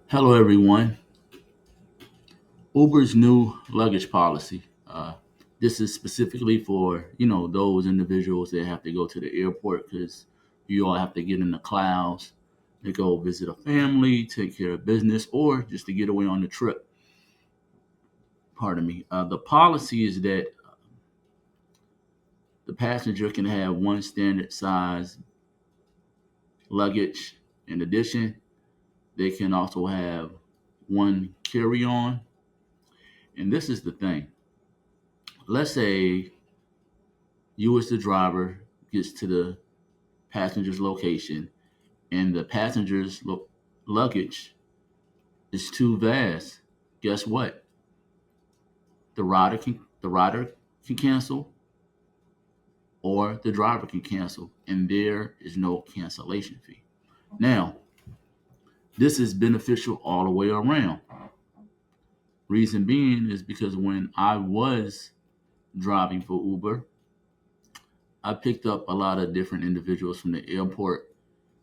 Hello, everyone. Uber's new luggage policy. This is specifically for those individuals that have to go to the airport because you all have to get in the clouds to go visit a family, take care of business, or just to get away on the trip. Pardon me. The policy is that the passenger can have one standard size luggage. In addition, they can also have one carry-on. And this is the thing. Let's say you as the driver gets to the passenger's location and the passenger's luggage is too vast. Guess what? The rider can cancel or the driver can cancel, and there is no cancellation fee. Now, this is beneficial all the way around. Reason being is because when I was driving for Uber, I picked up a lot of different individuals from the airport.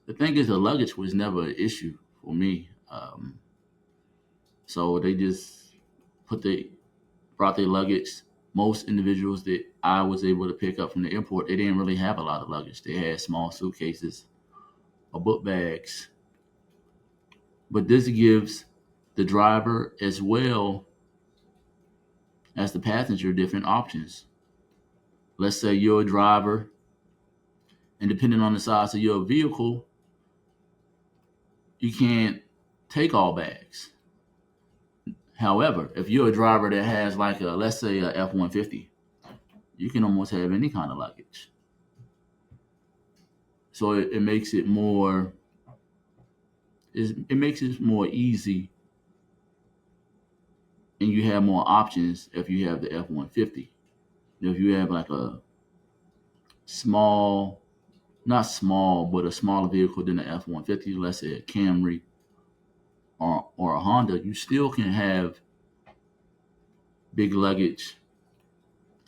The thing is, the luggage was never an issue for me. So they just put they brought their luggage. Most individuals that I was able to pick up from the airport, they didn't really have a lot of luggage. They had small suitcases or book bags. But this gives the driver as well as the passenger different options. Let's say you're a driver, and depending on the size of your vehicle, you can't take all bags. However, if you're a driver that has like a, let's say, a F-150, you can almost have any kind of luggage. So it makes it it makes it more easy, and you have more options if you have the F-150. If you have like a small, not small, but a smaller vehicle than the F-150, let's say a Camry or a Honda, you still can have big luggage,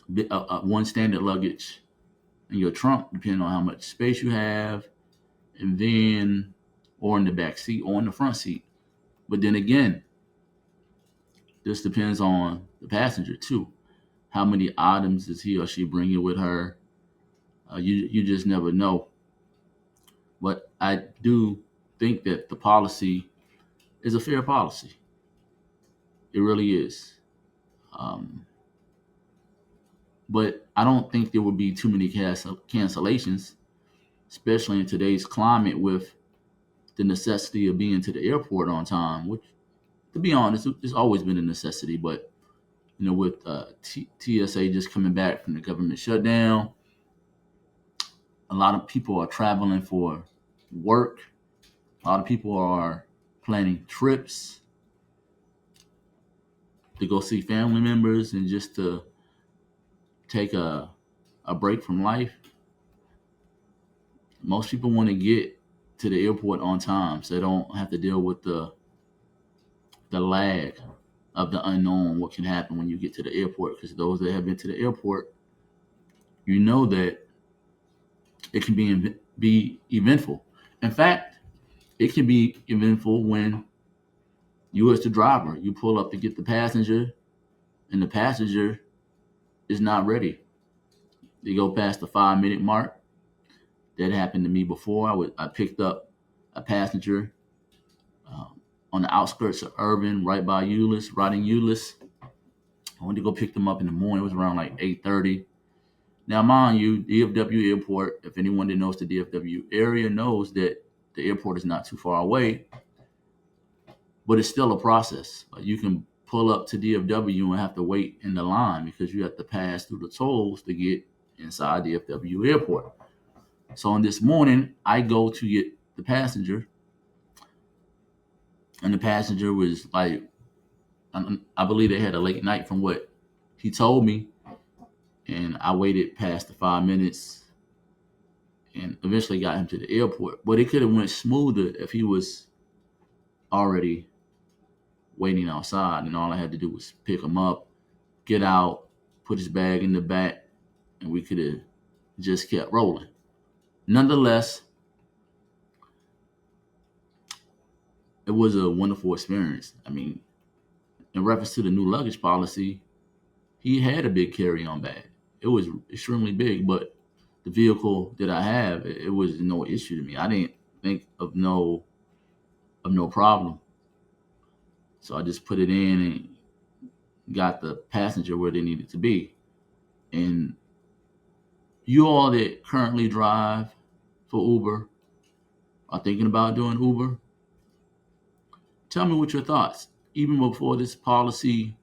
one standard luggage in your trunk, depending on how much space you have, and then or in the back seat or in the front seat. But then again, this depends on the passenger too. How many items is he or she bringing with her? You just never know. But I do think that the policy is a fair policy. It really is. Um, but I don't think there would be too many cancellations, especially in today's climate with the necessity of being to the airport on time. Which, to be honest, it's always been a necessity. But with TSA just coming back from the government shutdown, a lot of people are traveling for work. A lot of people are planning trips to go see family members and just to take a break from life. Most people want to get to the airport on time so they don't have to deal with the lag of the unknown, what can happen when you get to the airport. Because those that have been to the airport, you know that it can be eventful. In fact, it can be eventful when you as the driver, you pull up to get the passenger, and the passenger is not ready. They go past the 5 minute mark. That happened to me before. I picked up a passenger on the outskirts of Irving, right by Euless, riding Euless. I went to go pick them up in the morning. It was around like 8:30. Now, mind you, DFW Airport. If anyone that knows the DFW area knows that the airport is not too far away, but it's still a process. You can pull up to DFW and have to wait in the line because you have to pass through the tolls to get inside DFW Airport. So on this morning, I go to get the passenger, and the passenger was like, I believe they had a late night from what he told me, and I waited past the 5 minutes and eventually got him to the airport. But it could have went smoother if he was already waiting outside, and all I had to do was pick him up, get out, put his bag in the back, and we could have just kept rolling. Nonetheless, it was a wonderful experience. I mean, in reference to the new luggage policy, he had a big carry-on bag. It was extremely big, but the vehicle that I have, it was no issue to me. I didn't think of no problem. So I just put it in and got the passenger where they needed to be. And you all that currently drive for Uber are thinking about doing Uber, tell me what your thoughts. Even before this policy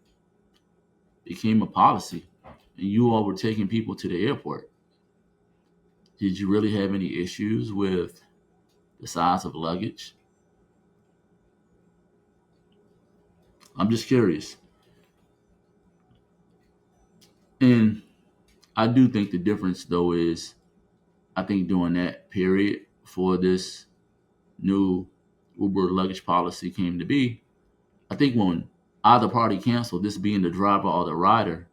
became a policy and you all were taking people to the airport, did you really have any issues with the size of luggage? I'm just curious. And I do think the difference, though, is I think during that period before this new Uber luggage policy came to be, I think when either party canceled, this being the driver or the rider,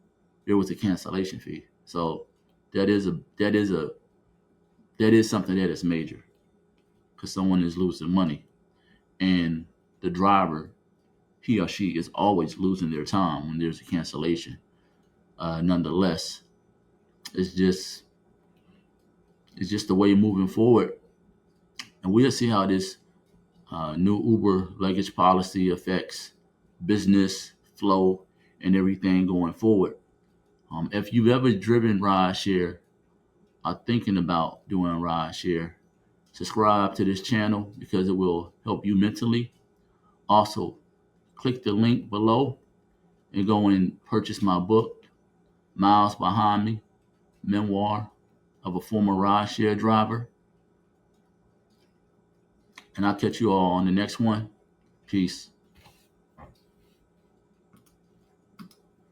there was a cancellation fee. So that is something that is major because someone is losing money, and the driver, he or she, is always losing their time when there's a cancellation. Nonetheless, it's just it's just the way moving forward, and we'll see how this new Uber luggage policy affects business flow and everything going forward. If you've ever driven rideshare, are thinking about doing rideshare, subscribe to this channel because it will help you mentally. Also, click the link below and go and purchase my book, Miles Behind Me, Memoir of a Former Rideshare Driver. And I'll catch you all on the next one. Peace.